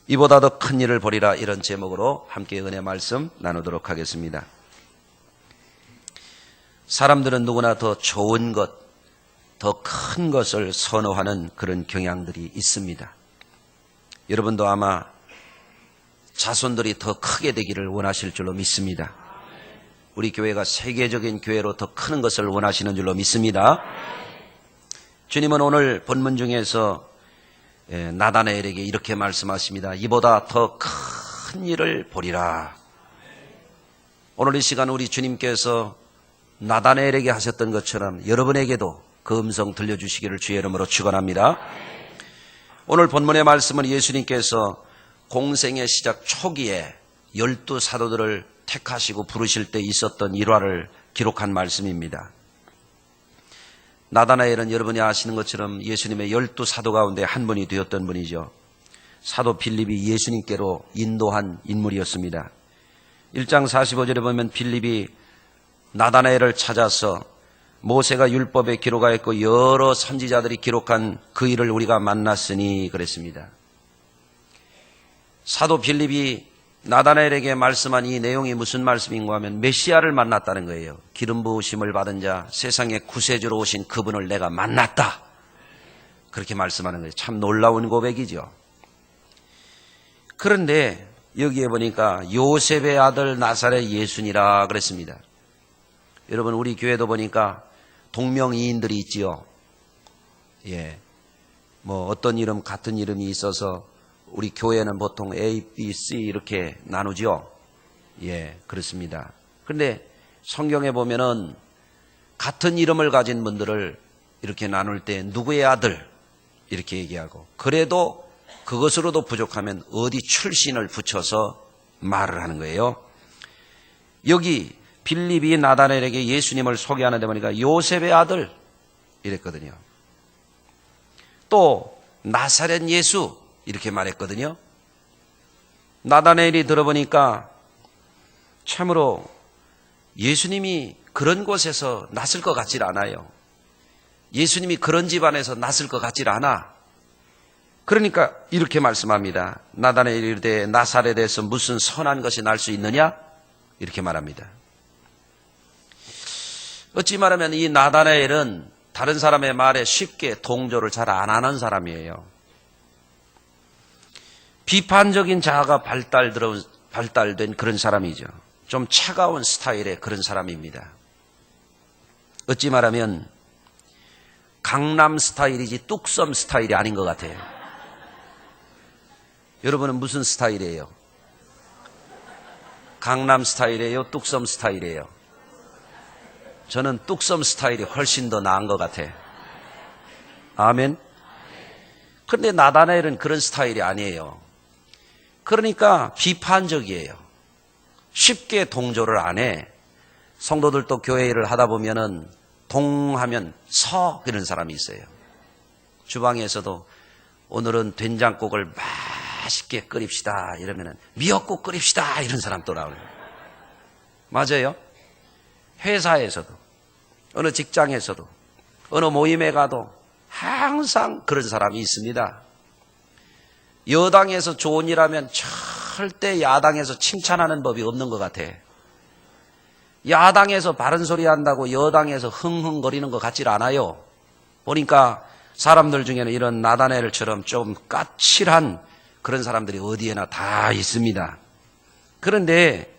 이보다 더 큰 일을 보리라, 이런 제목으로 함께 은혜 말씀 나누도록 하겠습니다. 사람들은 누구나 더 좋은 것, 더 큰 것을 선호하는 그런 경향들이 있습니다. 여러분도 아마 자손들이 더 크게 되기를 원하실 줄로 믿습니다. 우리 교회가 세계적인 교회로 더 크는 것을 원하시는 줄로 믿습니다. 주님은 오늘 본문 중에서 나다나엘에게 이렇게 말씀하십니다. 이보다 더 큰 일을 보리라. 오늘 이 시간 우리 주님께서 나다나엘에게 하셨던 것처럼 여러분에게도 그 음성 들려주시기를 주의 이름으로 축원합니다. 오늘 본문의 말씀은 예수님께서 공생의 시작 초기에 12사도들을 택하시고 부르실 때 있었던 일화를 기록한 말씀입니다. 나다나엘은 여러분이 아시는 것처럼 예수님의 12사도 가운데 한 분이 되었던 분이죠. 사도 빌립이 예수님께로 인도한 인물이었습니다. 1장 45절에 보면 빌립이 나다나엘을 찾아서 모세가 율법에 기록하였고 여러 선지자들이 기록한 그 일을 우리가 만났으니 그랬습니다. 사도 빌립이 나다나엘에게 말씀한 이 내용이 무슨 말씀인가 하면 메시아를 만났다는 거예요. 기름 부으심을 받은 자, 세상의 구세주로 오신 그분을 내가 만났다. 그렇게 말씀하는 거예요. 참 놀라운 고백이죠. 그런데 여기에 보니까 요셉의 아들 나사렛 예수니라 그랬습니다. 여러분, 우리 교회도 보니까 동명이인들이 있지요. 뭐 어떤 이름 같은 이름이 있어서 우리 교회는 보통 A, B, C 이렇게 나누죠. 그렇습니다. 그런데 성경에 보면은 같은 이름을 가진 분들을 이렇게 나눌 때 누구의 아들 이렇게 얘기하고, 그래도 그것으로도 부족하면 어디 출신을 붙여서 말을 하는 거예요. 여기 빌립이 나다나엘에게 예수님을 소개하는데 보니까 요셉의 아들 이랬거든요. 또 나사렛 예수 이렇게 말했거든요. 나다나엘이 들어보니까 참으로 예수님이 그런 곳에서 났을 것 같질 않아요. 예수님이 그런 집안에서 났을 것 같질 않아. 그러니까 이렇게 말씀합니다. 나다나엘이 이르되 나사렛에서 무슨 선한 것이 날 수 있느냐? 이렇게 말합니다. 어찌 말하면 이 나다나엘은 다른 사람의 말에 쉽게 동조를 잘 안 하는 사람이에요. 비판적인 자아가 발달된 그런 사람이죠. 좀 차가운 스타일의 그런 사람입니다. 어찌 말하면 강남 스타일이지 뚝섬 스타일이 아닌 것 같아요. 여러분은 무슨 스타일이에요? 강남 스타일이에요? 뚝섬 스타일이에요? 저는 뚝섬 스타일이 훨씬 더 나은 것 같아요. 아멘. 그런데 나다나엘은 그런 스타일이 아니에요. 그러니까 비판적이에요. 쉽게 동조를 안 해. 성도들도 교회 일을 하다 보면은 동하면 서 그런 사람이 있어요. 주방에서도 오늘은 된장국을 맛있게 끓입시다 이러면은 미역국 끓입시다 이런 사람 또 나오는 거예요. 맞아요. 회사에서도 어느 직장에서도 어느 모임에 가도 항상 그런 사람이 있습니다. 여당에서 좋은 일 하면 절대 야당에서 칭찬하는 법이 없는 것 같아. 야당에서 바른 소리 한다고 여당에서 흥흥거리는 것 같질 않아요. 보니까 사람들 중에는 이런 나다나엘처럼 좀 까칠한 그런 사람들이 어디에나 다 있습니다. 그런데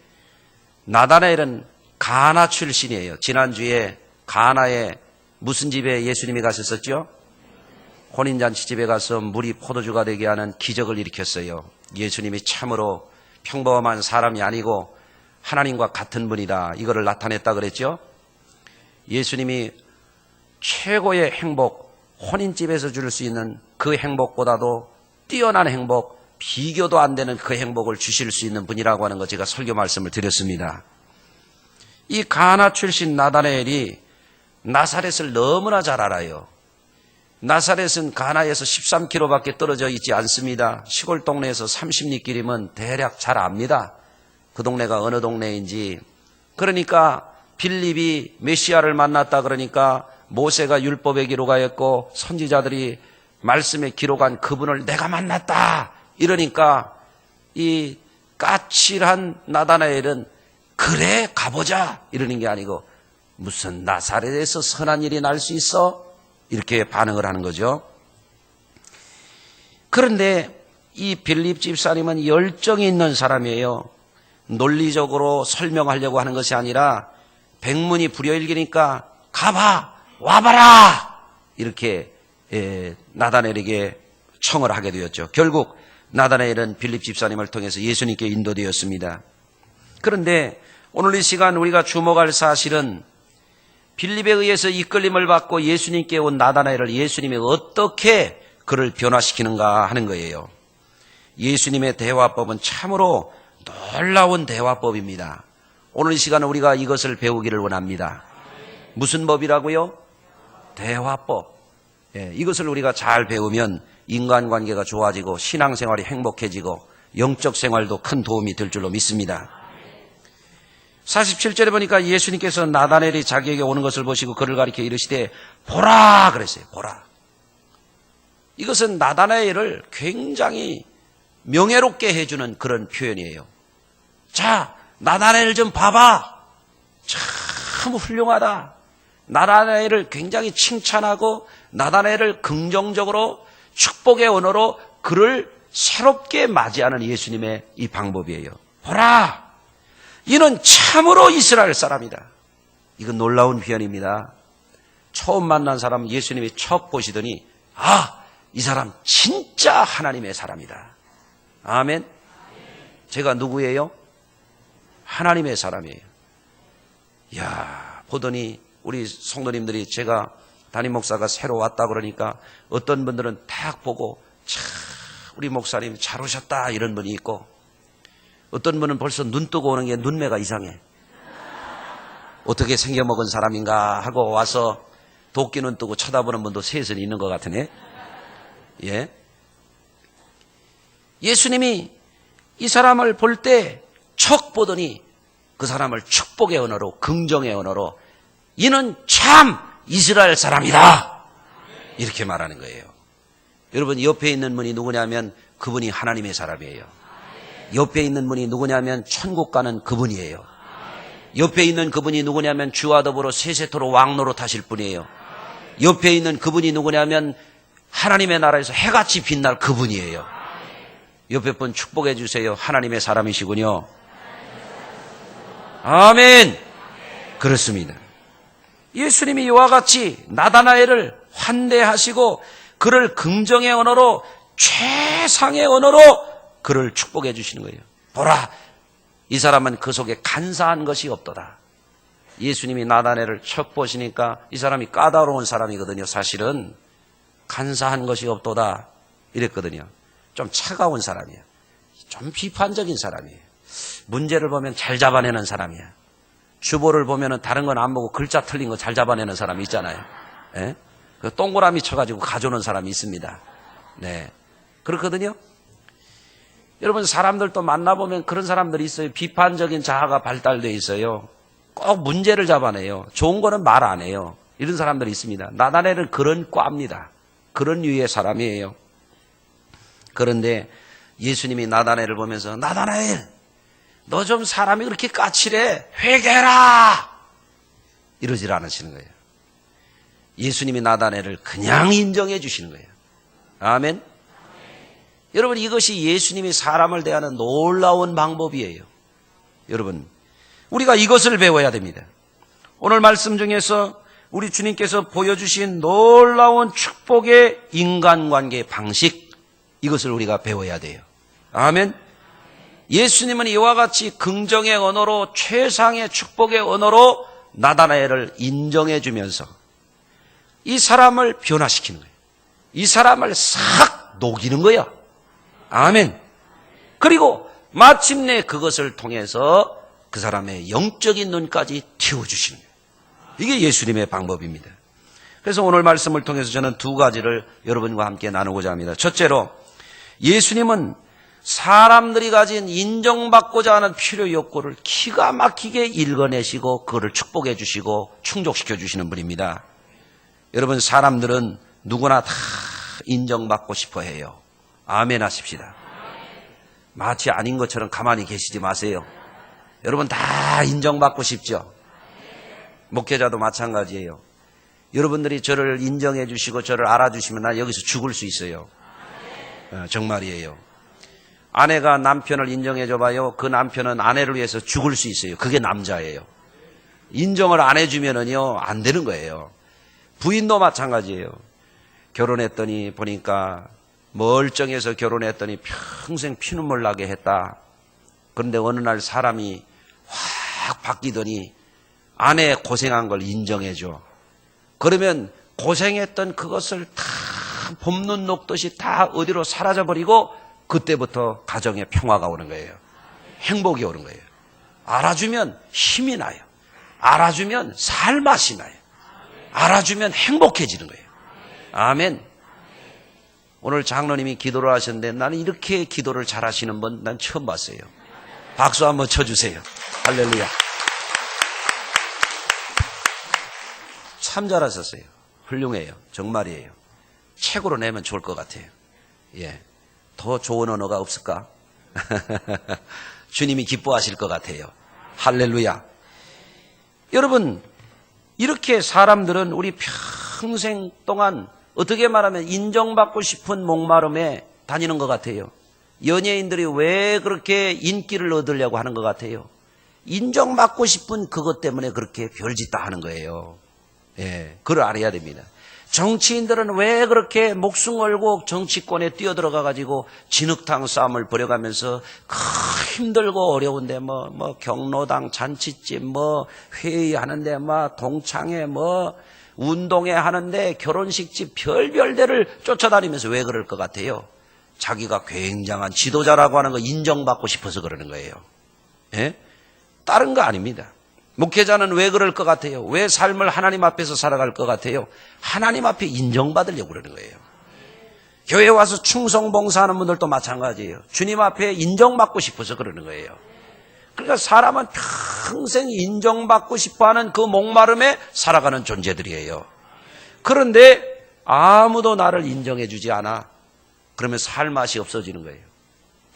나다나엘은 가나 출신이에요. 지난주에 가나에 무슨 집에 예수님이 가셨었죠? 혼인잔치 집에 가서 물이 포도주가 되게 하는 기적을 일으켰어요. 예수님이 참으로 평범한 사람이 아니고 하나님과 같은 분이다. 이거를 나타냈다 그랬죠? 예수님이 최고의 행복, 혼인집에서 줄 수 있는 그 행복보다도 뛰어난 행복, 비교도 안 되는 그 행복을 주실 수 있는 분이라고 하는 거 제가 설교 말씀을 드렸습니다. 이 가나 출신 나다나엘이 나사렛을 너무나 잘 알아요. 나사렛은 가나에서 13km밖에 떨어져 있지 않습니다. 시골 동네에서 30리 길이면 대략 잘 압니다. 그 동네가 어느 동네인지. 그러니까 빌립이 메시아를 만났다 그러니까 모세가 율법에 기록하였고 선지자들이 말씀에 기록한 그분을 내가 만났다 이러니까 이 까칠한 나다나엘은 그래 가보자 이러는 게 아니고 무슨 나사렛에서 선한 일이 날 수 있어? 이렇게 반응을 하는 거죠. 그런데 이 빌립 집사님은 열정이 있는 사람이에요. 논리적으로 설명하려고 하는 것이 아니라 백문이 불여일견이니까 가봐 와봐라 이렇게 나다나엘에게 청을 하게 되었죠. 결국 나다나엘은 빌립 집사님을 통해서 예수님께 인도되었습니다. 그런데 오늘 이 시간 우리가 주목할 사실은 빌립에 의해서 이끌림을 받고 예수님께 온 나다나엘을 예수님이 어떻게 그를 변화시키는가 하는 거예요. 예수님의 대화법은 참으로 놀라운 대화법입니다. 오늘 이 시간에 우리가 이것을 배우기를 원합니다. 무슨 법이라고요? 대화법. 이것을 우리가 잘 배우면 인간관계가 좋아지고 신앙생활이 행복해지고 영적 생활도 큰 도움이 될 줄로 믿습니다. 47절에 보니까 예수님께서 나다나엘이 자기에게 오는 것을 보시고 그를 가리켜 이르시되 보라 그랬어요. 보라. 이것은 나다나엘을 굉장히 명예롭게 해주는 그런 표현이에요. 자, 나다나엘 좀 봐봐. 참 훌륭하다. 나다나엘을 굉장히 칭찬하고 나다나엘을 긍정적으로 축복의 언어로 그를 새롭게 맞이하는 예수님의 이 방법이에요. 보라, 이는 참으로 이스라엘 사람이다. 이건 놀라운 표현입니다. 처음 만난 사람 예수님이 척 보시더니 이 사람 진짜 하나님의 사람이다. 아멘. 제가 누구예요? 하나님의 사람이에요. 이야, 보더니 우리 성도님들이 제가 담임 목사가 새로 왔다 그러니까 어떤 분들은 딱 보고 참 우리 목사님 잘 오셨다 이런 분이 있고 어떤 분은 벌써 눈 뜨고 오는 게 눈매가 이상해. 어떻게 생겨먹은 사람인가 하고 와서 도끼 눈 뜨고 쳐다보는 분도 셋은 있는 것 같으네. 예. 예수님이 이 사람을 볼 때 척 보더니 그 사람을 축복의 언어로 긍정의 언어로 이는 참 이스라엘 사람이다 이렇게 말하는 거예요. 여러분 옆에 있는 분이 누구냐면 그분이 하나님의 사람이에요. 옆에 있는 분이 누구냐면 천국 가는 그분이에요. 옆에 있는 그분이 누구냐면 주와 더불어 세세토록 왕노로 타실 분이에요. 옆에 있는 그분이 누구냐면 하나님의 나라에서 해같이 빛날 그분이에요. 옆에 분 축복해 주세요. 하나님의 사람이시군요. 아멘. 그렇습니다. 예수님이 이와 같이 나다나엘을 환대하시고 그를 긍정의 언어로 최상의 언어로 그를 축복해 주시는 거예요. 보라, 이 사람은 그 속에 간사한 것이 없도다. 예수님이 나다나엘을 척 보시니까 이 사람이 까다로운 사람이거든요. 사실은 간사한 것이 없도다 이랬거든요. 좀 차가운 사람이에요. 좀 비판적인 사람이에요. 문제를 보면 잘 잡아내는 사람이야. 주보를 보면은 다른 건 안 보고 글자 틀린 거 잘 잡아내는 사람이 있잖아요. 예? 그 동그라미 쳐가지고 가져오는 사람이 있습니다. 네. 그렇거든요. 여러분 사람들도 만나보면 그런 사람들이 있어요. 비판적인 자아가 발달되어 있어요. 꼭 문제를 잡아내요. 좋은 거는 말 안 해요. 이런 사람들이 있습니다. 나다나엘은 그런 과입니다. 그런 유의 사람이에요. 그런데 예수님이 나다나엘을 보면서 나다나엘 너 좀 사람이 그렇게 까칠해 회개해라 이러질 않으시는 거예요. 예수님이 나다나엘을 그냥 인정해 주시는 거예요. 아멘. 여러분 이것이 예수님이 사람을 대하는 놀라운 방법이에요. 여러분 우리가 이것을 배워야 됩니다. 오늘 말씀 중에서 우리 주님께서 보여주신 놀라운 축복의 인간관계 방식 이것을 우리가 배워야 돼요. 아멘. 예수님은 이와 같이 긍정의 언어로 최상의 축복의 언어로 나다나엘을 인정해 주면서 이 사람을 변화시키는 거예요. 이 사람을 싹 녹이는 거야. 아멘. 그리고 마침내 그것을 통해서 그 사람의 영적인 눈까지 틔워주시는 거예요. 이게 예수님의 방법입니다. 그래서 오늘 말씀을 통해서 저는 두 가지를 여러분과 함께 나누고자 합니다. 첫째로 예수님은 사람들이 가진 인정받고자 하는 필요 욕구를 기가 막히게 읽어내시고 그거를 축복해 주시고 충족시켜 주시는 분입니다. 여러분 사람들은 누구나 다 인정받고 싶어 해요. 아멘 하십시다. 마치 아닌 것처럼 가만히 계시지 마세요. 여러분 다 인정받고 싶죠? 목회자도 마찬가지예요. 여러분들이 저를 인정해 주시고 저를 알아주시면 나 여기서 죽을 수 있어요. 정말이에요. 아내가 남편을 인정해 줘봐요. 그 남편은 아내를 위해서 죽을 수 있어요. 그게 남자예요. 인정을 안 해주면은요, 안 되는 거예요. 부인도 마찬가지예요. 결혼했더니 보니까 멀쩡해서 결혼했더니 평생 피눈물 나게 했다. 그런데 어느 날 사람이 확 바뀌더니 아내 고생한 걸 인정해줘. 그러면 고생했던 그것을 다 봄눈 녹듯이 다 어디로 사라져버리고 그때부터 가정에 평화가 오는 거예요. 행복이 오는 거예요. 알아주면 힘이 나요. 알아주면 살맛이 나요. 알아주면 행복해지는 거예요. 아멘. 오늘 장로님이 기도를 하셨는데 나는 이렇게 기도를 잘하시는 분 난 처음 봤어요. 박수 한번 쳐주세요. 할렐루야. 참 잘하셨어요. 훌륭해요. 정말이에요. 책으로 내면 좋을 것 같아요. 예, 더 좋은 언어가 없을까? 주님이 기뻐하실 것 같아요. 할렐루야. 여러분, 이렇게 사람들은 우리 평생 동안 어떻게 말하면 인정받고 싶은 목마름에 다니는 것 같아요. 연예인들이 왜 그렇게 인기를 얻으려고 하는 것 같아요? 인정받고 싶은 그것 때문에 그렇게 별짓 다 하는 거예요. 예, 그걸 알아야 됩니다. 정치인들은 왜 그렇게 목숨 걸고 정치권에 뛰어들어가가지고 진흙탕 싸움을 벌여가면서 힘들고 어려운데 경로당 잔치집 회의하는데 동창회 운동회 하는데 결혼식집 별별 데를 쫓아다니면서 왜 그럴 것 같아요? 자기가 굉장한 지도자라고 하는 거 인정받고 싶어서 그러는 거예요. 예? 다른 거 아닙니다. 목회자는 왜 그럴 것 같아요? 왜 삶을 하나님 앞에서 살아갈 것 같아요? 하나님 앞에 인정받으려고 그러는 거예요. 교회 와서 충성 봉사하는 분들도 마찬가지예요. 주님 앞에 인정받고 싶어서 그러는 거예요. 그러니까 사람은 평생 인정받고 싶어하는 그 목마름에 살아가는 존재들이에요. 그런데 아무도 나를 인정해 주지 않아. 그러면 살 맛이 없어지는 거예요.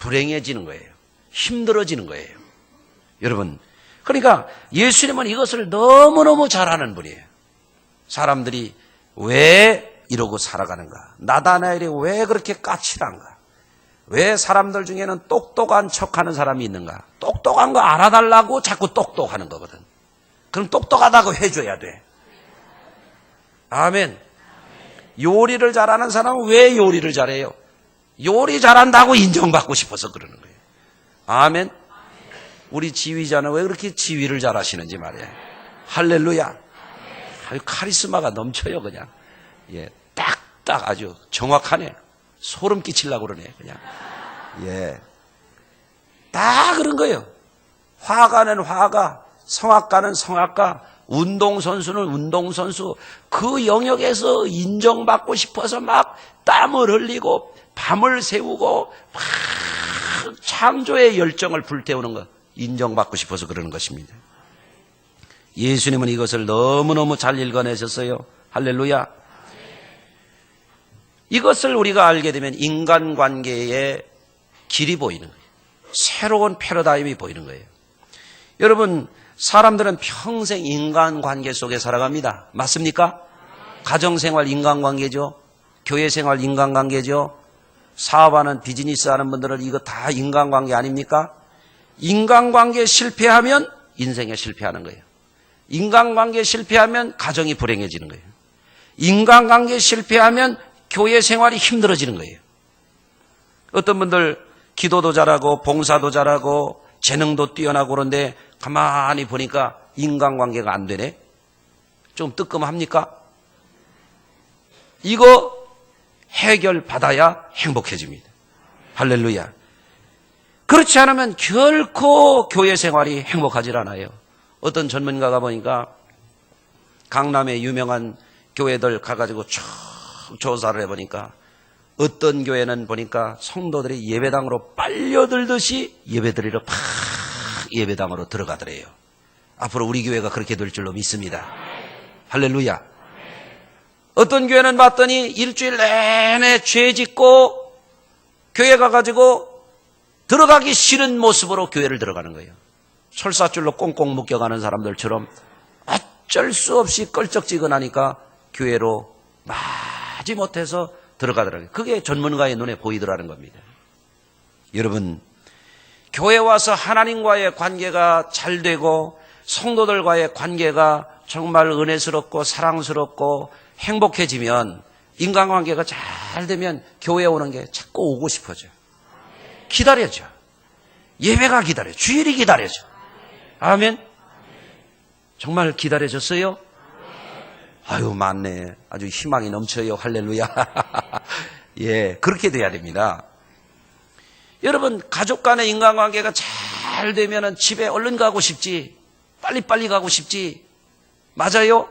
불행해지는 거예요. 힘들어지는 거예요. 여러분, 그러니까 예수님은 이것을 너무너무 잘하는 분이에요. 사람들이 왜 이러고 살아가는가? 나다나엘이 왜 그렇게 까칠한가? 왜 사람들 중에는 똑똑한 척하는 사람이 있는가? 똑똑한 거 알아달라고 자꾸 똑똑하는 거거든. 그럼 똑똑하다고 해줘야 돼. 아멘. 요리를 잘하는 사람은 왜 요리를 잘해요? 요리 잘한다고 인정받고 싶어서 그러는 거예요. 아멘. 우리 지휘자는 왜 그렇게 지휘를 잘하시는지 말이에요. 할렐루야. 아주 카리스마가 넘쳐요, 그냥. 예, 딱딱 아주 정확하네. 소름 끼치려고 그러네, 그냥. 예. 다 그런 거예요. 화가는 화가, 성악가는 성악가, 운동선수는 운동선수. 그 영역에서 인정받고 싶어서 막 땀을 흘리고 밤을 새우고 막 창조의 열정을 불태우는 것. 인정받고 싶어서 그러는 것입니다. 예수님은 이것을 너무너무 잘 읽어내셨어요. 할렐루야. 이것을 우리가 알게 되면 인간관계의 길이 보이는 거예요. 새로운 패러다임이 보이는 거예요. 여러분, 사람들은 평생 인간관계 속에 살아갑니다. 맞습니까? 가정생활 인간관계죠. 교회생활 인간관계죠. 사업하는 비즈니스 하는 분들은 이거 다 인간관계 아닙니까? 인간관계 실패하면 인생에 실패하는 거예요. 인간관계 실패하면 가정이 불행해지는 거예요. 인간관계 실패하면 교회 생활이 힘들어지는 거예요. 어떤 분들 기도도 잘하고 봉사도 잘하고 재능도 뛰어나고 그런데 가만히 보니까 인간관계가 안 되네. 좀 뜨끔합니까? 이거 해결받아야 행복해집니다. 할렐루야. 그렇지 않으면 결코 교회 생활이 행복하지 않아요. 어떤 전문가가 보니까 강남의 유명한 교회들 가가지고 쭉 조사를 해보니까 어떤 교회는 보니까 성도들이 예배당으로 빨려들듯이 예배드리러 팍 예배당으로 들어가더래요. 앞으로 우리 교회가 그렇게 될 줄로 믿습니다. 할렐루야. 어떤 교회는 봤더니 일주일 내내 죄 짓고 교회 가가지고 들어가기 싫은 모습으로 교회를 들어가는 거예요. 철사줄로 꽁꽁 묶여가는 사람들처럼 어쩔 수 없이 껄쩍지근하니까 교회로 마지못해서 들어가더라고요. 그게 전문가의 눈에 보이더라는 겁니다. 여러분, 교회 와서 하나님과의 관계가 잘 되고 성도들과의 관계가 정말 은혜스럽고 사랑스럽고 행복해지면, 인간관계가 잘 되면 교회 오는 게 자꾸 오고 싶어져. 기다려져. 예배가 기다려. 주일이 기다려져. 아멘. 정말 기다려졌어요? 아유, 맞네. 아주 희망이 넘쳐요. 할렐루야. 예, 그렇게 돼야 됩니다. 여러분, 가족 간의 인간관계가 잘 되면 집에 얼른 가고 싶지. 빨리빨리 가고 싶지. 맞아요?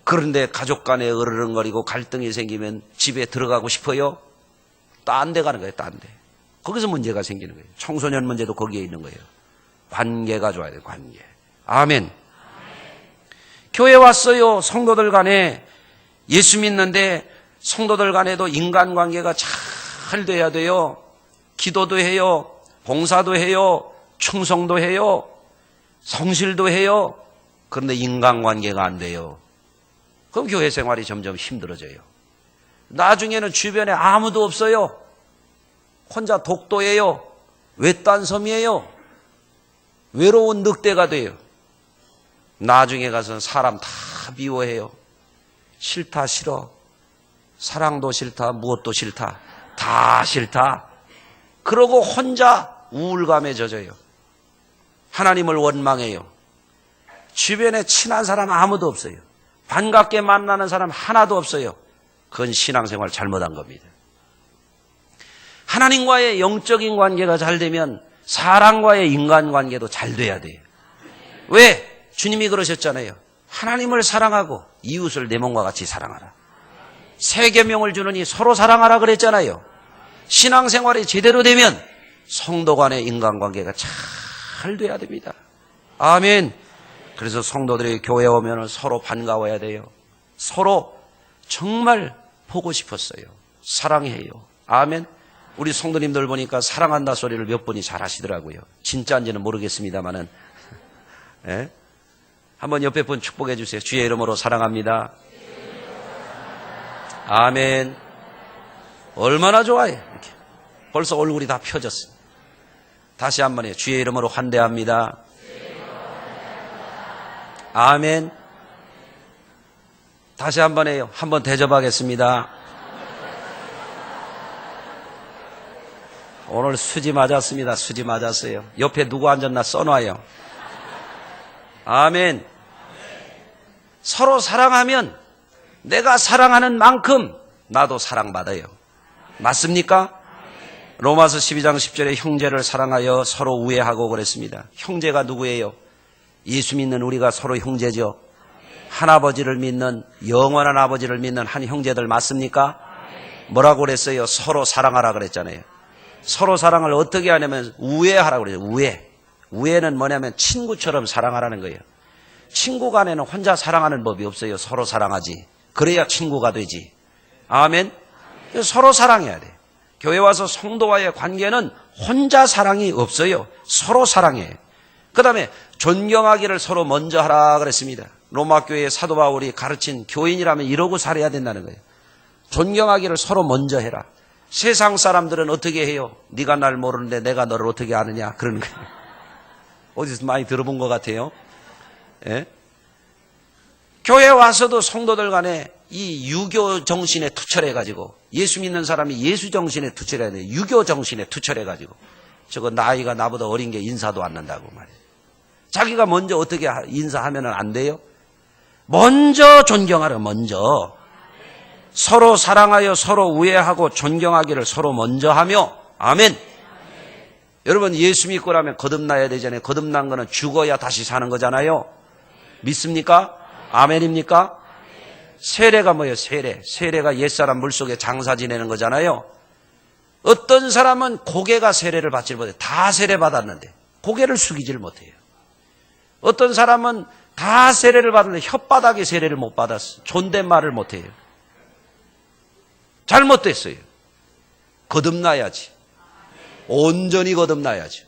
그런데 가족 간에 으르렁거리고 갈등이 생기면 집에 들어가고 싶어요? 딴 데 가는 거예요, 딴 데. 거기서 문제가 생기는 거예요. 청소년 문제도 거기에 있는 거예요. 관계가 좋아야 돼요, 관계. 아멘. 교회 왔어요. 성도들 간에 예수 믿는데 성도들 간에도 인간관계가 잘 돼야 돼요. 기도도 해요. 봉사도 해요. 충성도 해요. 성실도 해요. 그런데 인간관계가 안 돼요. 그럼 교회 생활이 점점 힘들어져요. 나중에는 주변에 아무도 없어요. 혼자 독도예요. 외딴섬이에요. 외로운 늑대가 돼요. 나중에 가서는 사람 다 미워해요. 싫다, 싫어. 사랑도 싫다, 무엇도 싫다. 다 싫다. 그러고 혼자 우울감에 젖어요. 하나님을 원망해요. 주변에 친한 사람 아무도 없어요. 반갑게 만나는 사람 하나도 없어요. 그건 신앙생활 잘못한 겁니다. 하나님과의 영적인 관계가 잘 되면 사람과의 인간관계도 잘 돼야 돼요. 왜? 주님이 그러셨잖아요. 하나님을 사랑하고 이웃을 내 몸과 같이 사랑하라. 세 계명을 주느니 서로 사랑하라 그랬잖아요. 신앙생활이 제대로 되면 성도 간의 인간관계가 잘 돼야 됩니다. 아멘. 그래서 성도들이 교회에 오면 서로 반가워야 돼요. 서로 정말 보고 싶었어요. 사랑해요. 아멘. 우리 성도님들 보니까 사랑한다 소리를 몇 분이 잘 하시더라고요. 진짜인지는 모르겠습니다만은. 예? 한번 옆에 분 축복해 주세요. 주의 이름으로 사랑합니다. 아멘. 얼마나 좋아요. 이렇게. 벌써 얼굴이 다 펴졌어요. 다시 한번 해요. 주의 이름으로 환대합니다. 아멘. 다시 한번 해요. 한번 대접하겠습니다. 오늘 수지 맞았습니다. 수지 맞았어요. 옆에 누구 앉았나 써놔요. 아멘. 서로 사랑하면 내가 사랑하는 만큼 나도 사랑받아요. 맞습니까? 로마서 12장 10절에 형제를 사랑하여 서로 우애하고 그랬습니다. 형제가 누구예요? 예수 믿는 우리가 서로 형제죠. 한아버지를 믿는, 영원한 아버지를 믿는 한 형제들 맞습니까? 뭐라고 그랬어요? 서로 사랑하라 그랬잖아요. 서로 사랑을 어떻게 하냐면 우애하라고 그래요. 우애. 우애는 뭐냐면 친구처럼 사랑하라는 거예요. 친구 간에는 혼자 사랑하는 법이 없어요. 서로 사랑하지. 그래야 친구가 되지. 아멘. 서로 사랑해야 돼. 교회 와서 성도와의 관계는 혼자 사랑이 없어요. 서로 사랑해. 그 다음에 존경하기를 서로 먼저 하라 그랬습니다. 로마 교회의 사도 바울이 가르친 교인이라면 이러고 살아야 된다는 거예요. 존경하기를 서로 먼저 해라. 세상 사람들은 어떻게 해요? 네가 날 모르는데 내가 너를 어떻게 아느냐? 그러는 거예요. 어디서 많이 들어본 것 같아요. 예? 교회 와서도 성도들 간에 이 유교 정신에 투철해가지고 예수 믿는 사람이 예수 정신에 투철해야 돼요. 유교 정신에 투철해가지고 저거 나이가 나보다 어린 게 인사도 안 난다고 말이에요. 자기가 먼저 어떻게 인사하면 안 돼요? 먼저 존경하라. 먼저 서로 사랑하여 서로 우애하고 존경하기를 서로 먼저 하며. 아멘. 여러분 예수 믿고 나면 거듭나야 되잖아요. 거듭난 거는 죽어야 다시 사는 거잖아요. 믿습니까? 아멘입니까? 세례가 뭐예요? 세례가 옛사람 물속에 장사 지내는 거잖아요. 어떤 사람은 고개가 세례를 받지 못해요. 다 세례 받았는데 고개를 숙이질 못해요. 어떤 사람은 다 세례를 받았는데 혓바닥에 세례를 못 받았어. 존댓말을 못해요. 잘못됐어요. 거듭나야지. 온전히 거듭나야죠.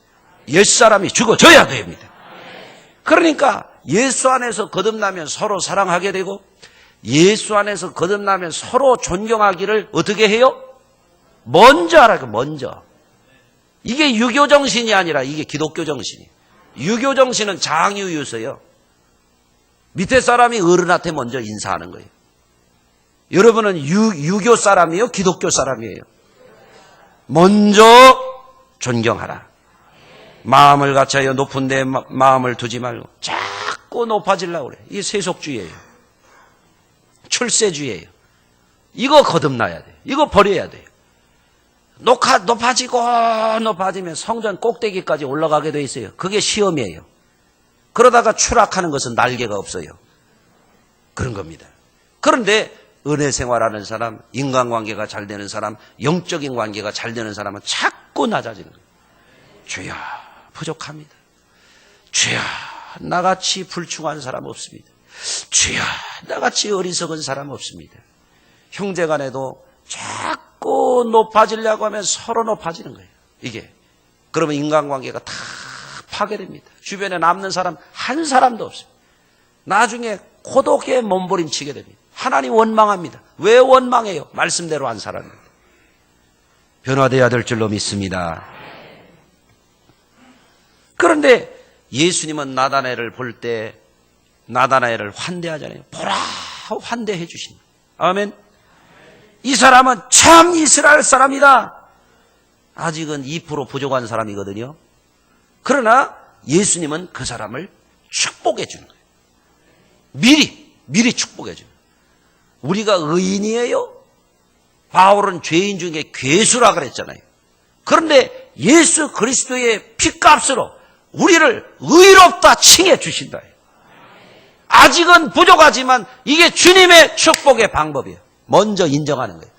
옛사람이 죽어져야 됩니다. 그러니까 예수 안에서 거듭나면 서로 사랑하게 되고 예수 안에서 거듭나면 서로 존경하기를 어떻게 해요? 먼저 하라고, 먼저. 이게 유교 정신이 아니라 이게 기독교 정신이에요. 유교 정신은 장유유서요. 밑에 사람이 어른한테 먼저 인사하는 거예요. 여러분은 유교 사람이에요? 기독교 사람이에요? 먼저 존경하라. 마음을 갖춰요. 높은 데 마음을 두지 말고 자꾸 높아지려고 그래. 이게 세속주의예요. 출세주의예요. 이거 거듭나야 돼요. 이거 버려야 돼요. 높아지면 성전 꼭대기까지 올라가게 돼 있어요. 그게 시험이에요. 그러다가 추락하는 것은 날개가 없어요. 그런 겁니다. 그런데 은혜 생활하는 사람, 인간관계가 잘 되는 사람, 영적인 관계가 잘 되는 사람은 자꾸 낮아지는 거예요. 주여, 부족합니다. 주여, 나같이 불충한 사람 없습니다. 주여, 나같이 어리석은 사람 없습니다. 형제간에도 자꾸 높아지려고 하면 서로 높아지는 거예요. 이게. 그러면 인간관계가 다 파괴됩니다. 주변에 남는 사람 한 사람도 없어요. 나중에 고독에 몸부림치게 됩니다. 하나님 원망합니다. 왜 원망해요? 말씀대로 한 사람입니다. 변화되어야 될 줄로 믿습니다. 그런데 예수님은 나다나엘을 볼 때 나다나엘을 환대하잖아요. 보라, 환대해 주십니다. 아멘. 이 사람은 참 이스라엘 사람이다. 아직은 2% 부족한 사람이거든요. 그러나 예수님은 그 사람을 축복해 주는 거예요. 미리 축복해 주는 거예요. 우리가 의인이에요? 바울은 죄인 중에 괴수라 그랬잖아요. 그런데 예수 그리스도의 피값으로 우리를 의롭다 칭해 주신다. 아직은 부족하지만 이게 주님의 축복의 방법이에요. 먼저 인정하는 거예요.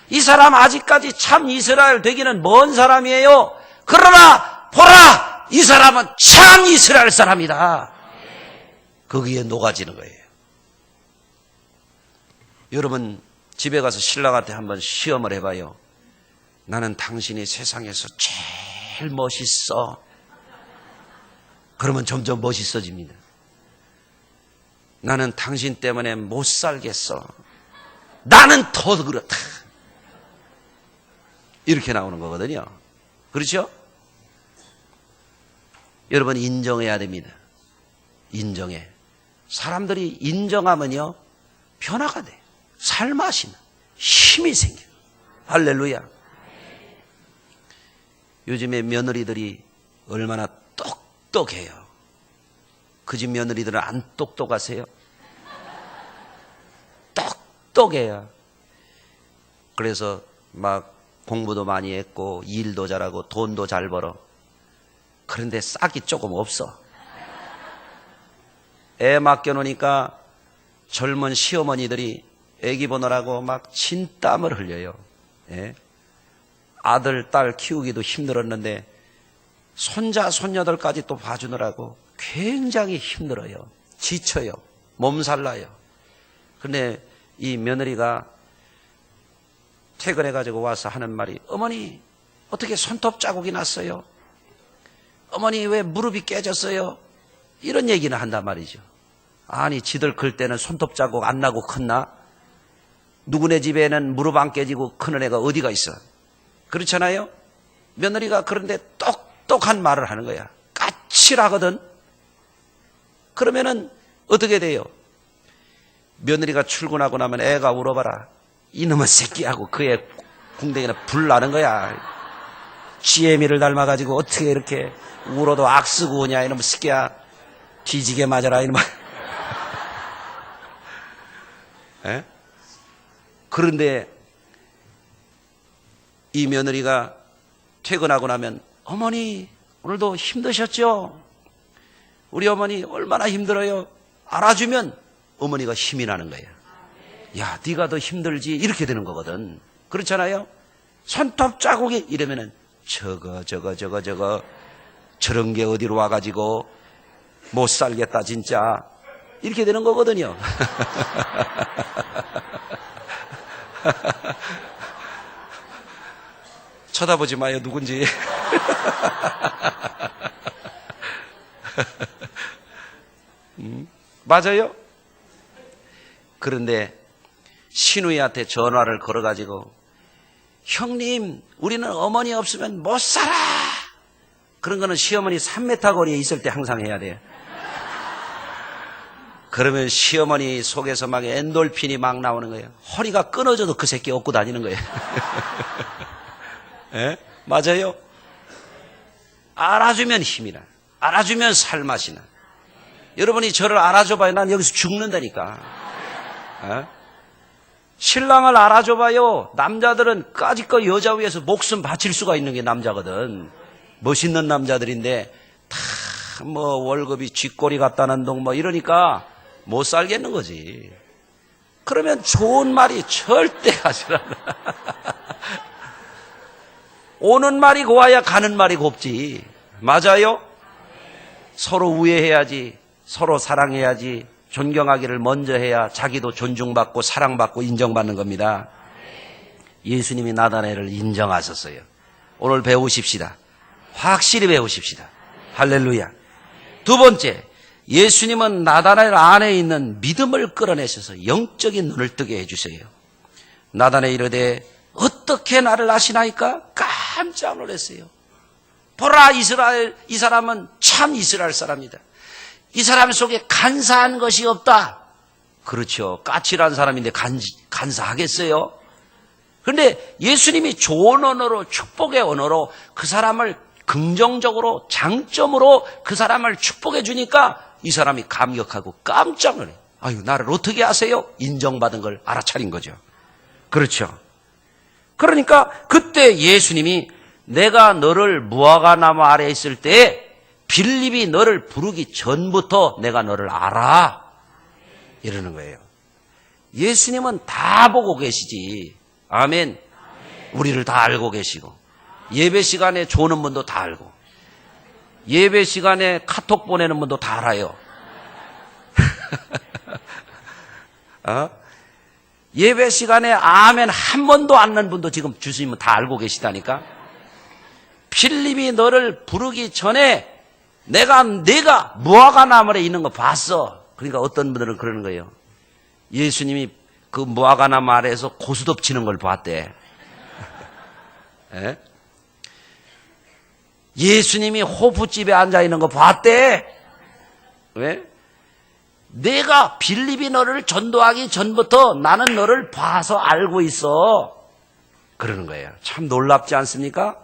이 사람 아직까지 참 이스라엘 되기는 먼 사람이에요. 그러나 보라, 이 사람은 참 이스라엘 사람이다. 거기에 녹아지는 거예요. 여러분 집에 가서 신랑한테 한번 시험을 해봐요. 나는 당신이 세상에서 제일 멋있어. 그러면 점점 멋있어집니다. 나는 당신 때문에 못 살겠어. 나는 더 그렇다. 이렇게 나오는 거거든요. 그렇죠? 여러분 인정해야 됩니다. 인정해. 사람들이 인정하면요 변화가 돼. 살맛이 나. 힘이 생겨. 할렐루야. 요즘에 며느리들이 얼마나 똑똑해요. 그 집 며느리들은 안 똑똑하세요? 똑똑해요. 그래서 막 공부도 많이 했고 일도 잘하고 돈도 잘 벌어. 그런데 싹이 조금 없어. 애 맡겨놓으니까 젊은 시어머니들이 애기 보느라고 막 진땀을 흘려요. 예? 아들, 딸 키우기도 힘들었는데 손자, 손녀들까지 또 봐주느라고 굉장히 힘들어요. 지쳐요. 몸살나요. 근데 이 며느리가 퇴근해가지고 와서 하는 말이, 어머니 어떻게 손톱 자국이 났어요? 어머니 왜 무릎이 깨졌어요? 이런 얘기는 한단 말이죠. 아니 지들 클 때는 손톱 자국 안 나고 컸나? 누구네 집에는 무릎 안 깨지고 크는 애가 어디가 있어? 그렇잖아요? 며느리가 그런데 똑똑한 말을 하는 거야. 까칠하거든. 그러면은 어떻게 돼요? 며느리가 출근하고 나면 애가 울어봐라. 이놈의 새끼하고 그의 궁뎅이는 불 나는 거야. 지혜미를 닮아가지고 어떻게 이렇게 울어도 악쓰고 오냐 이놈의 새끼야. 뒤지게 맞아라 이놈의. 에? 그런데 이 며느리가 퇴근하고 나면 어머니 오늘도 힘드셨죠? 우리 어머니 얼마나 힘들어요? 알아주면 어머니가 힘이 나는 거예요. 야, 네가 더 힘들지 이렇게 되는 거거든. 그렇잖아요? 손톱 자국이 이러면은 저거 저런 게 어디로 와가지고 못 살겠다 진짜 이렇게 되는 거거든요. 쳐다보지 마요 누군지. 맞아요? 그런데 신우이한테 전화를 걸어가지고 형님, 우리는 어머니 없으면 못 살아. 그런 거는 시어머니 3m 거리에 있을 때 항상 해야 돼요. 그러면 시어머니 속에서 막 엔돌핀이 막 나오는 거예요. 허리가 끊어져도 그 새끼 업고 다니는 거예요. 예? 맞아요? 알아주면 힘이 나. 알아주면 살맛이 나. 여러분이 저를 알아줘봐요. 난 여기서 죽는다니까. 예? 신랑을 알아줘봐요. 남자들은 까짓거 여자 위해서 목숨 바칠 수가 있는 게 남자거든. 멋있는 남자들인데 다 뭐 월급이 쥐꼬리 같다는 동 뭐 이러니까 못 살겠는 거지. 그러면 좋은 말이 절대 하지 않아. 오는 말이 고와야 가는 말이 곱지. 맞아요? 서로 우애해야지. 서로 사랑해야지. 존경하기를 먼저 해야 자기도 존중받고 사랑받고 인정받는 겁니다. 예수님이 나다나엘을 인정하셨어요. 오늘 배우십시다. 확실히 배우십시다. 할렐루야. 두 번째, 예수님은 나다나엘 안에 있는 믿음을 끌어내셔서 영적인 눈을 뜨게 해주세요. 나다나엘이 이르되 어떻게 나를 아시나이까? 깜짝 놀랐어요. 보라, 이스라엘, 이 사람은 참 이스라엘 사람이다. 이 사람 속에 간사한 것이 없다. 그렇죠. 까칠한 사람인데 간사하겠어요? 그런데 예수님이 좋은 언어로, 축복의 언어로 그 사람을 긍정적으로, 장점으로 그 사람을 축복해 주니까 이 사람이 감격하고 깜짝 놀라요. 아유, 나를 어떻게 아세요? 인정받은 걸 알아차린 거죠. 그렇죠. 그러니까 그때 예수님이 내가 너를 무화과나무 아래에 있을 때 빌립이 너를 부르기 전부터 내가 너를 알아. 이러는 거예요. 예수님은 다 보고 계시지. 아멘. 우리를 다 알고 계시고, 예배 시간에 조는 분도 다 알고, 예배 시간에 카톡 보내는 분도 다 알아요. 예배 시간에 아멘 한 번도 안 넣는 분도 지금 주님은 다 알고 계시다니까. 빌립이 너를 부르기 전에 내가 무화과나무에 있는 거 봤어. 그러니까 어떤 분들은 그러는 거예요. 예수님이 그 무화과나무 아래에서 고스톱 치는 걸 봤대. 예? 예수님이 호프집에 앉아 있는 거 봤대. 왜? 내가 빌립이 너를 전도하기 전부터 나는 너를 봐서 알고 있어. 그러는 거예요. 참 놀랍지 않습니까?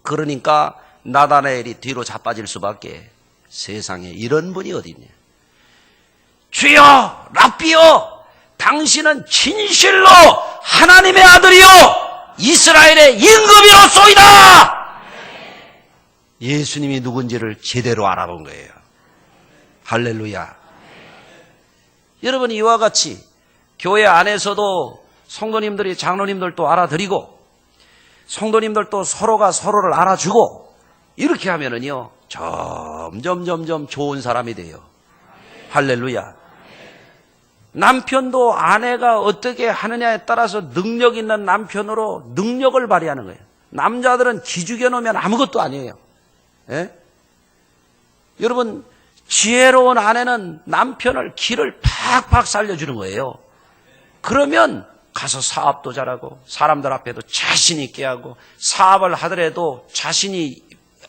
그러니까 나다나엘이 뒤로 자빠질 수밖에. 세상에 이런 분이 어디 있냐. 주여, 랍비여, 당신은 진실로 하나님의 아들이요 이스라엘의 임금이로소이다. 예수님이 누군지를 제대로 알아본 거예요. 할렐루야. 여러분, 이와 같이 교회 안에서도 성도님들이 장로님들도 알아드리고 성도님들도 서로가 서로를 알아주고 이렇게 하면은요 점점 좋은 사람이 돼요. 할렐루야. 남편도 아내가 어떻게 하느냐에 따라서 능력 있는 남편으로 능력을 발휘하는 거예요. 남자들은 기죽여 놓으면 아무것도 아니에요. 예? 여러분, 지혜로운 아내는 남편을 기를 팍팍 살려주는 거예요. 그러면 가서 사업도 잘하고 사람들 앞에도 자신 있게 하고 사업을 하더라도 자신이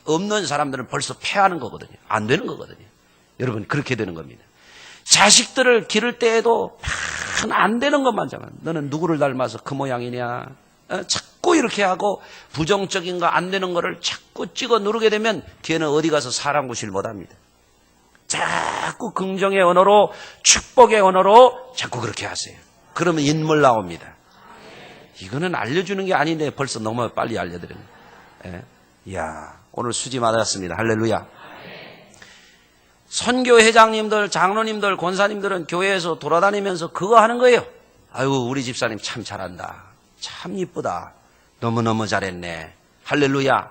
없는 사람들은 벌써 패하는 거거든요. 안 되는 거거든요. 여러분, 그렇게 되는 겁니다. 자식들을 기를 때에도 안 되는 것만 잡아. 너는 누구를 닮아서 그 모양이냐. 자꾸 이렇게 하고 부정적인 거 안 되는 거를 자꾸 찍어 누르게 되면 걔는 어디 가서 사람 구실 못합니다. 자꾸 긍정의 언어로, 축복의 언어로 자꾸 그렇게 하세요. 그러면 인물 나옵니다. 이거는 알려주는 게 아닌데 벌써 너무 빨리 알려드리는 거예요. 이야, 오늘 수지 맞았습니다. 할렐루야. 선교회장님들, 장로님들, 권사님들은 교회에서 돌아다니면서 그거 하는 거예요. 아유, 우리 집사님 참 잘한다. 참 이쁘다. 너무너무 잘했네. 할렐루야.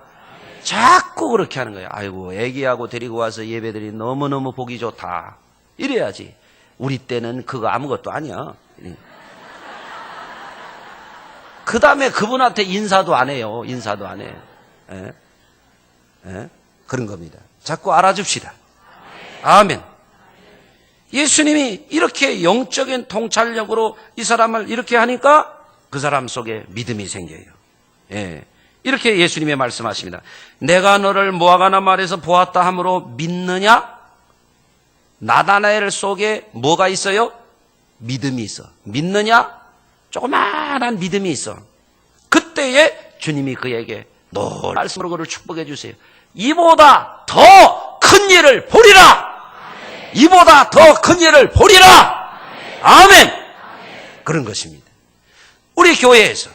자꾸 그렇게 하는 거예요. 아이고, 애기하고 데리고 와서 예배드리 너무너무 보기 좋다. 이래야지. 우리 때는 그거 아무것도 아니야. 그 다음에 그분한테 인사도 안 해요. 인사도 안 해요. 그런 겁니다. 자꾸 알아줍시다. 아멘. 예수님이 이렇게 영적인 통찰력으로 이 사람을 이렇게 하니까 그 사람 속에 믿음이 생겨요. 예. 이렇게 예수님이 말씀하십니다. 내가 너를 모아가나 말에서 보았다 함으로 믿느냐? 나다나엘 속에 뭐가 있어요? 믿음이 있어. 믿느냐? 조그마한 믿음이 있어. 그때에 주님이 그에게 놀라운 말씀으로 그를 축복해 주세요. 이보다 더 큰 일을 보리라. 이보다 더 큰 일을 보리라. 아멘. 그런 것입니다. 우리 교회에서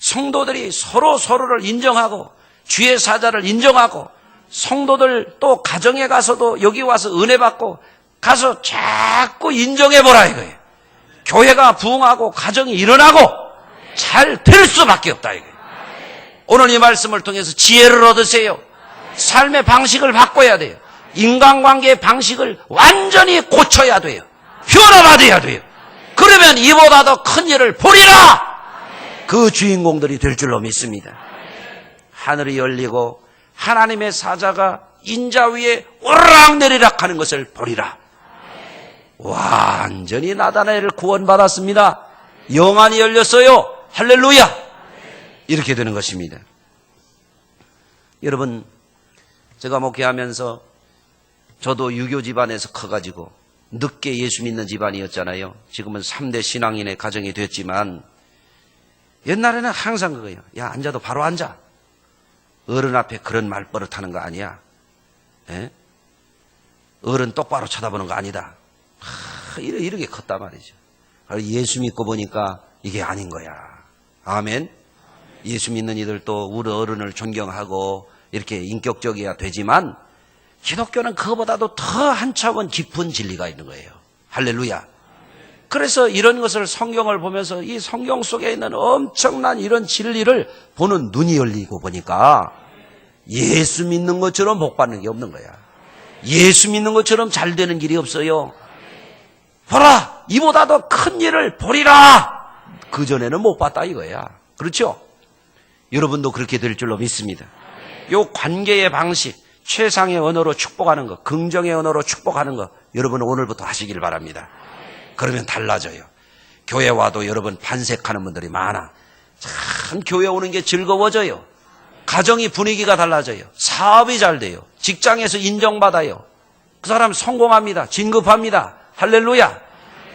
성도들이 서로를 인정하고 주의 사자를 인정하고 성도들 또 가정에 가서도 여기 와서 은혜 받고 가서 자꾸 인정해보라 이거예요. 교회가 부흥하고 가정이 일어나고 잘 될 수밖에 없다 이거예요. 오늘 이 말씀을 통해서 지혜를 얻으세요. 삶의 방식을 바꿔야 돼요. 인간관계의 방식을 완전히 고쳐야 돼요. 변화받아야 돼요. 그러면 이보다 더 큰 일을 보리라. 그 주인공들이 될 줄로 믿습니다. 하늘이 열리고 하나님의 사자가 인자 위에 오르락내리락 하는 것을 보리라. 완전히 나다나엘을 구원받았습니다. 영안이 열렸어요. 할렐루야. 이렇게 되는 것입니다. 여러분, 제가 목회하면서 저도 유교 집안에서 커가지고 늦게 예수 믿는 집안이었잖아요. 지금은 3대 신앙인의 가정이 됐지만 옛날에는 항상 그거예요. 야, 앉아도 바로 앉아. 어른 앞에 그런 말버릇하는 거 아니야. 에? 어른 똑바로 쳐다보는 거 아니다. 이렇게 컸단 말이죠. 예수 믿고 보니까 이게 아닌 거야. 아멘. 예수 믿는 이들도 우리 어른을 존경하고 이렇게 인격적이어야 되지만 기독교는 그거보다도 더 한 차원 깊은 진리가 있는 거예요. 할렐루야. 그래서 이런 것을 성경을 보면서 이 성경 속에 있는 엄청난 이런 진리를 보는 눈이 열리고 보니까 예수 믿는 것처럼 복 받는 게 없는 거야. 예수 믿는 것처럼 잘 되는 길이 없어요. 보라, 이보다 더 큰 일을 보리라. 그전에는 못 봤다 이거야. 그렇죠? 여러분도 그렇게 될 줄로 믿습니다. 요 관계의 방식, 최상의 언어로 축복하는 것, 긍정의 언어로 축복하는 것, 여러분은 오늘부터 하시길 바랍니다. 그러면 달라져요. 교회 와도 여러분 반색하는 분들이 많아. 참 교회 오는 게 즐거워져요. 가정이 분위기가 달라져요. 사업이 잘 돼요. 직장에서 인정받아요. 그 사람 성공합니다. 진급합니다. 할렐루야.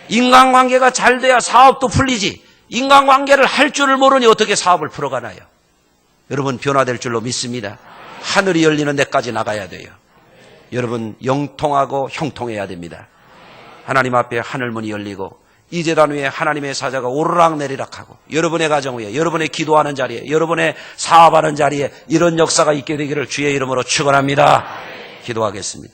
인간관계가 잘 돼야 사업도 풀리지. 인간관계를 할 줄을 모르니 어떻게 사업을 풀어가나요? 여러분 변화될 줄로 믿습니다. 하늘이 열리는 데까지 나가야 돼요. 여러분 영통하고 형통해야 됩니다. 하나님 앞에 하늘문이 열리고 이 제단 위에 하나님의 사자가 오르락내리락 하고 여러분의 가정 위에, 여러분의 기도하는 자리에, 여러분의 사업하는 자리에 이런 역사가 있게 되기를 주의 이름으로 축원합니다. 기도하겠습니다.